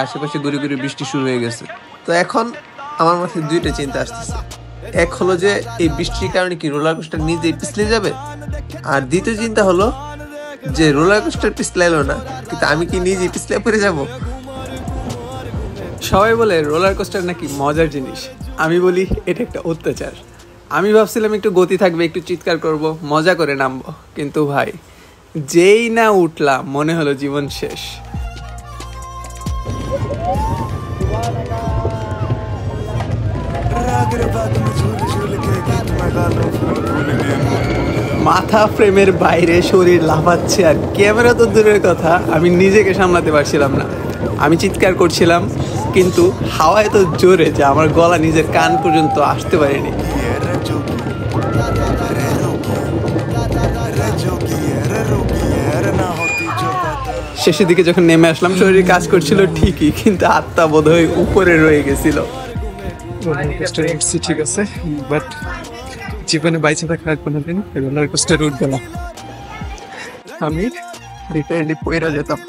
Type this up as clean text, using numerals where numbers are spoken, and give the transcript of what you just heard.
আশেপাশে গুড়ি গুড়ি বৃষ্টি শুরু হয়ে গেছে। তো এখন আমার মাথায় দুইটা চিন্তা আসতেছে। এক হলো যে এই বৃষ্টির কারণে কি রোলার কোস্টার নিজেই পিছলে যাবে, আর দ্বিতীয় চিন্তা হলো যে রোলার কোস্টার পিছলাইলো না, কিন্তু আমি কি নিজেই পিছলে পড়ে যাব। সবাই বলে রোলার কোস্টার নাকি মজার জিনিস, আমি বলি এটা একটা অত্যাচার। আমি ভাবছিলাম একটু গতি থাকবে, একটু চিৎকার করব, মজা করে নামবো, কিন্তু ভাই যেই না উঠলাম মনে হলো জীবন শেষ। মাথা ফ্রেমের বাইরে, শরীর লাফাচ্ছে, আর ক্যামেরা তো দূরের কথা, আমি নিজেকে সামলাতে পারছিলাম না। আমি চিৎকার করছিলাম, কিন্তু হাওয়া এত জোরে যে আমার গলা নিজের কান পর্যন্ত আসতে পারেনি। শেষের দিকে যখন নেমে আসলাম, শরীর কাজ করছিল ঠিকই, কিন্তু আত্মা বোধহয় উপরে রয়ে গেছিল। ঠিক আছে, বাট জীবনে বাইচে থাকার কোনোদিন রোলার কোস্টার উঠবে না। আমি লিটারেলি পইরা যেতাম।